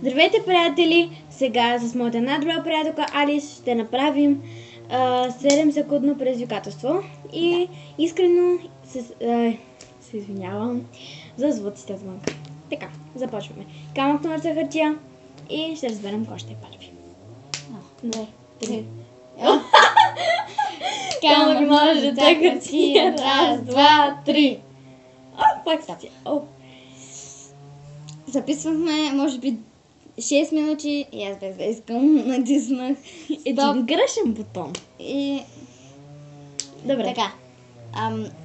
Здравейте, приятели! Сега с моята най-добра приятелка Алис ще направим 7-секундно предизвикателство. И искрено се извинявам за звуците отвън. Така, започваме. Камък, ножица, хартия и ще разберем кой ще е първи. 2, 3. Камък, ножица, хартия. Раз, два, три. Пак става. Записвахме, може би, 6 минути и аз без да искам натиснах Един грешен бутон. И Добре. така,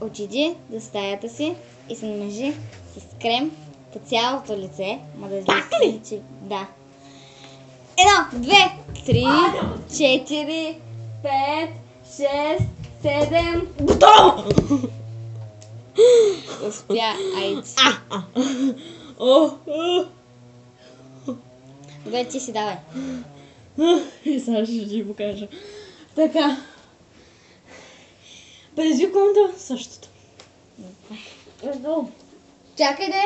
отиди до стаята си и се намажи с крем по цялото лице. Ма да излезе, че... Да. 1, 2, 3, 4, 5, 6, 7... Бутон! Успя, айде. Добре, ти си давай. И сега ще ти покажа. Така. Предизвикването същото. Чакай де.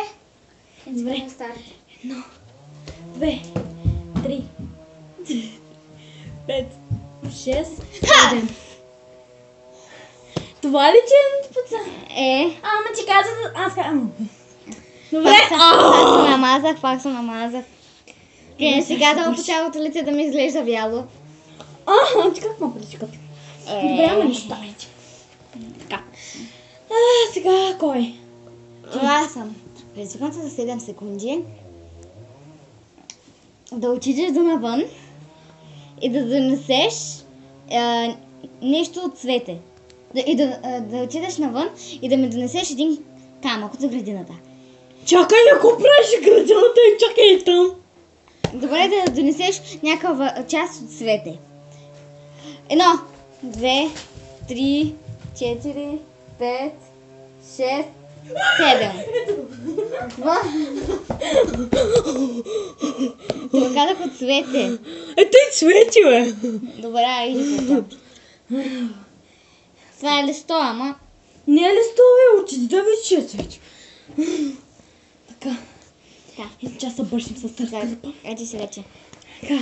Добре. 1, 2, 3, 5, 6, 7. Това ли че пацан? Ама ти каза да... Аз казвам. Добре. Пак съм намазах. Сега да по цялото лице да ми изглежда вяло. Ти как ма предизвикат? Добре, ама не ставайте. Така. Сега кой? Аз съм. Предизвикам се за 7 секунди. Да отидеш до навън и да донесеш нещо от цвете. Да отидеш навън и да ми донесеш един камък от градината. Чакай, ако правиш градината и чакай там. Добре, да донесеш някаква част от цвете. 1, 2, 3, 4, 5, 6, 7. Това? Това казах от цвете. Той цвети, бе. Добре, иди по това. Това е листо, ама... Не е листо, бе, отиди да видиш, че е цвети. Така. Един час се бършим с търкърпа. Еди си вече. Така.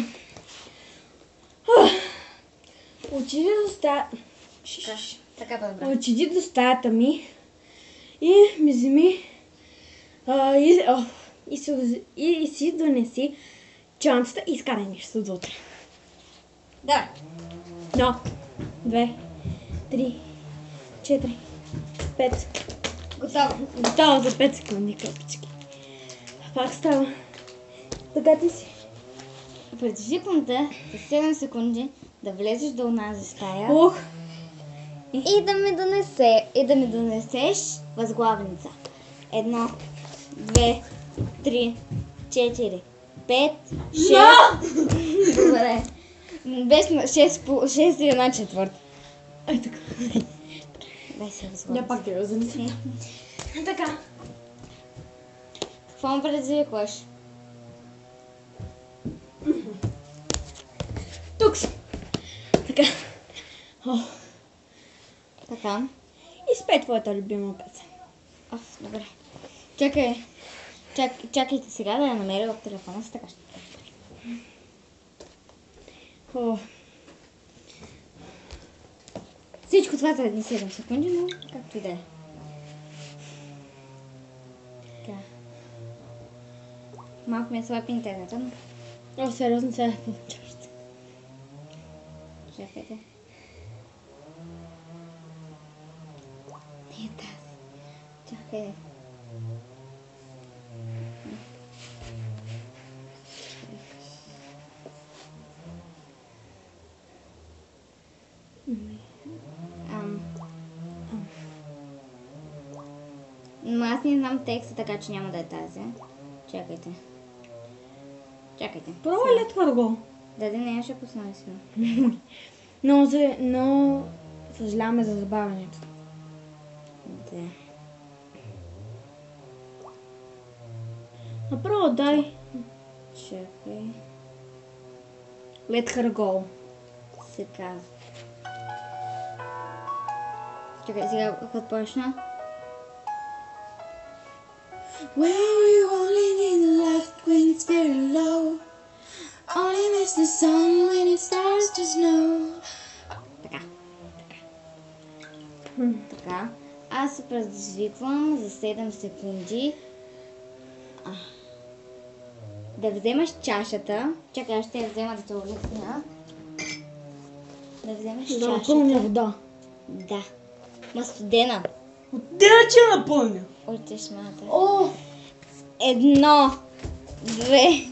Отиди до стаята... Така по-добре. Отиди до стаята ми и ми вземи и си донеси чанцата и изкарай нещо отвътре. Да. 1, 2, 3, 4, 5. Готово. Готово за 5 секунди, къпички. Пак става. Така ти си. Предизвиквам те за 7 секунди да влезеш до онази стая и да ми донесеш възглавница. 1, 2, 3, 4, 5, 6. Добре. Беше 6 и 1/4. Ай, така. Дай се възглавница. Да, пак ти го занеси. Така. Какво му предизвикваш? Тук съм. Така. Така. И спей твоята любима песен. Добре. Чакайте сега да я намеря в телефона си, така ще. Всичко това за едни 7 секунди, но както и да е. Така. Малко ми е слаб интернета, но... Сериозно сега получаваш. Чакайте. Не е тази. Чакай. Но аз не знам текста, така че няма да е тази. Чакайте. Пробвай ли твърго? Да, не, ще пусна си. Но съжаляваме за забавянето. Да. Направо дай. Чакай. Let her go. Се казва. Чакай, сега като почна. Where you only need the light when it's very low. Only miss the sun when it starts to snow. Така. Така. Аз се предизвиквам за 7 секунди. Да вземаш чашата. Чакай, аз ще я взема да те улесня. Да вземеш Да чашата. напълня вода. Да. Ма студена. Отделя, че напълня. Още шмата. О! 1, 2.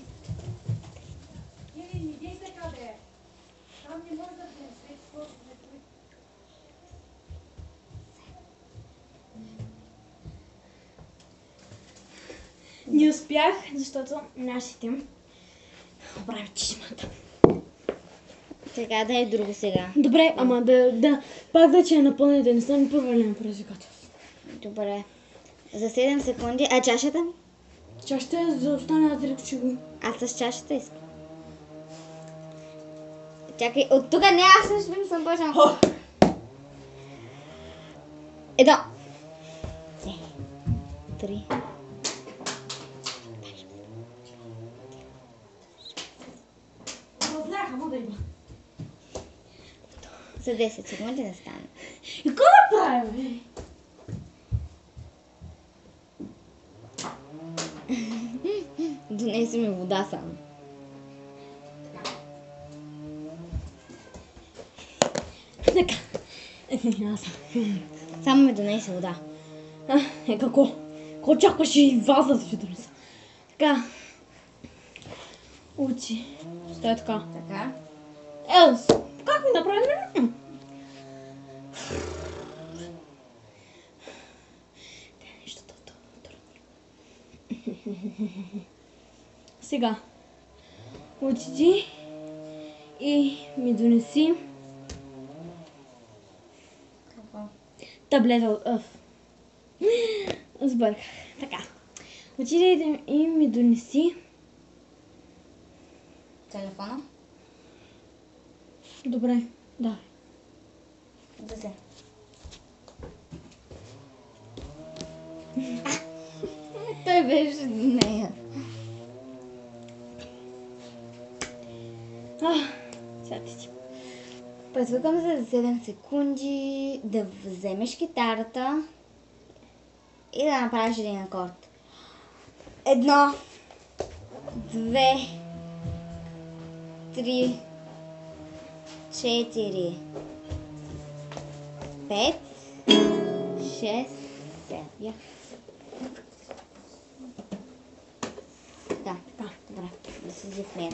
Не успях, защото нашите оправят чешмата. Така, дай друго сега. Добре, ама пак да че я напълня, да не съм провалена предизвикателство. Добре. За 7 секунди. А чашата ми? Ча ще е за останалите ръчи. Аз с чашата искам. Чакай, от тук не, аз също не съм почнал. 1, 2, 3. Разляха, му да има. За 10 секунди не стане. И какво да правим? Донеси ми вода само. Така. Аз. Само ми донеси вода. Какво? Какво очакваш и вас да си донеса? Така. Учи. Стой така. Така. Елс, как ми направим? Нещо трудно. Сега. Отиди и ми донеси таблета от ъв. Сбърках. Така. Отиди и ми донеси Телефона? Добре, да. Взе. Той беше нея. Сега ти. Предвикам за 7 секунди да вземеш китарата и да направиш един акорд. 1, 2, 3, 4, 5, 6, 7. Да, добре, да се взе в мен.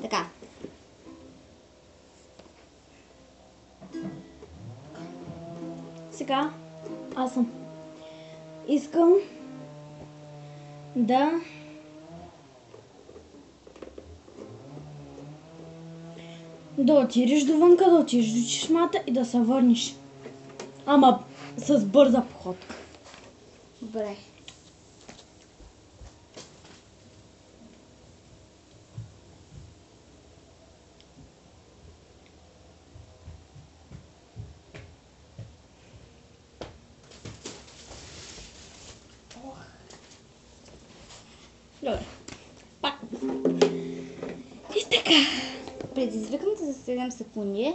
Така. Сега аз съм. Искам да отидеш довънка, да отидеш до чешмата и да се върнеш. Ама с бърза походка. Добре. Добре. Пак. И така. Предизвикам те за 7 секунди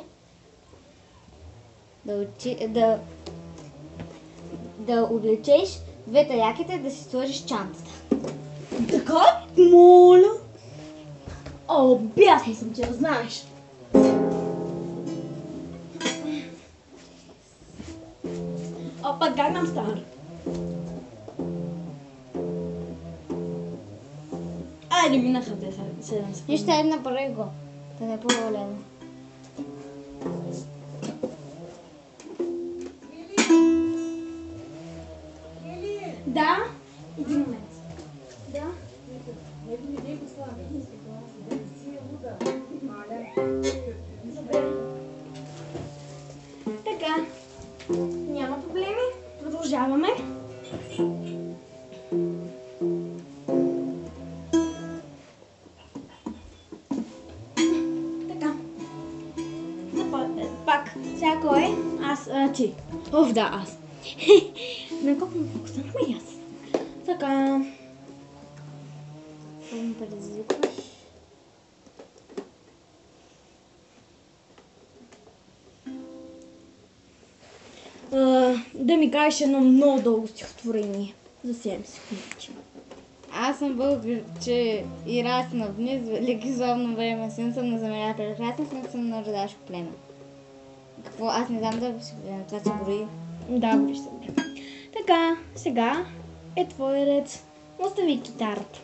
да облечеш двете яките, да си сложиш чантата. Така? Моля. О, бясна съм ти, да знаеш. Опа, Gangnam Style. Айде, минаха 7 секунди. Нищо е направи го. Да не е по-лено. Да? Един момент. Да? Така. Няма проблеми. Продължаваме. Така. Пак. Сега кой? Аз, ти. Оф, да, аз. На колко му фокусирахме и аз. Така. Какво ме предизвикваш? Да ми кажеш едно много дълго стихотворение за 7 секунди. Аз съм българ, че и расна вниз, велики славно време, син съм на земя, прекрасен съм на родашко племе. Какво? Аз не знам да си това се брои. Да, броиш се добре. Така, сега е твой ред. Остави китарата.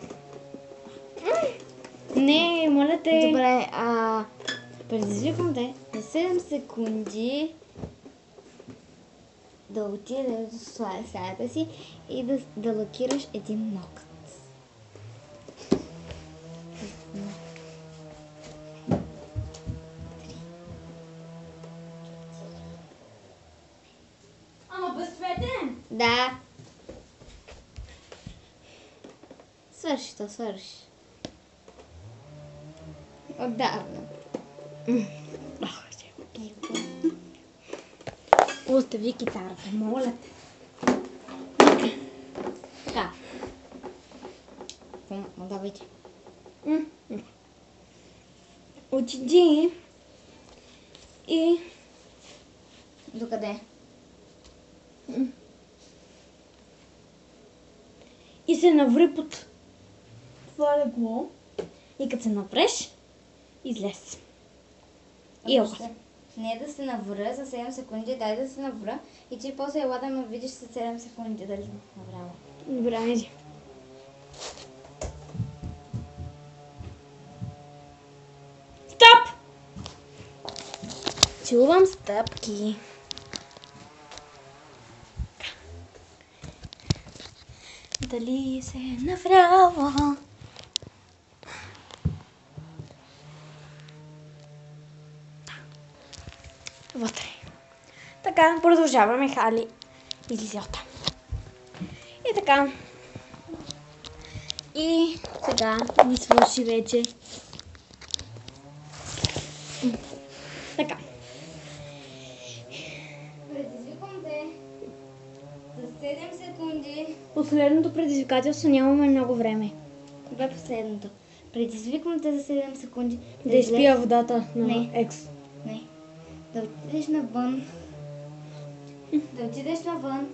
Не, моля те. Добре, предизвикам те за 7 секунди да отидеш до стаята си и да лакираш един нокът. Ама безцветен. Да. Свърши то, свърши. Отдавна. Остави китарата, моля те. Така. Давайте. Отиди и Докъде? и се наври под това легло. И като се навреш, излез. И ела. Не да се навра за 7 секунди, дай да се навра и ти после ела да ме видиш след 7 секунди дали съм наврала. Добре, айди. Стоп! Чувам стъпки. Дали се е навряла? Вътре. Така, продължаваме. Хали излиза оттам. И така. И сега ни свърши вече. Така. Предизвикам те за 7 секунди. Последното предизвикателство, нямаме много време. Кое е последното? Предизвикам те за 7 секунди. Да изпия водата на Не. екс. Не. Да отидеш навън. Да отидеш навън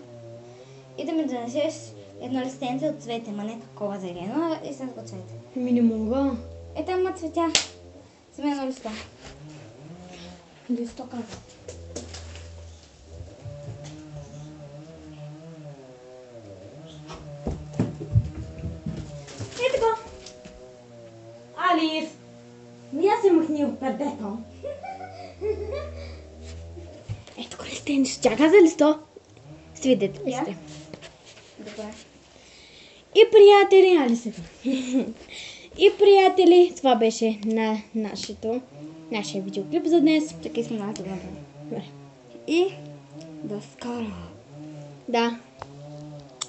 и да ми донесеш едно листенце от цвете, ма не такова зелено, а истинско цвете. Ми не мога. Е, там има цветя. Сме едно листо. Листо казва. Е така. Алис! Я се махни от пердето. Ето го листенце. Тя каза листо. Свидетели сте. Добре. И приятели, Алиса. И приятели, това беше на нашия видеоклип за днес. Така искам да го направя. Добре. И до скоро. Да.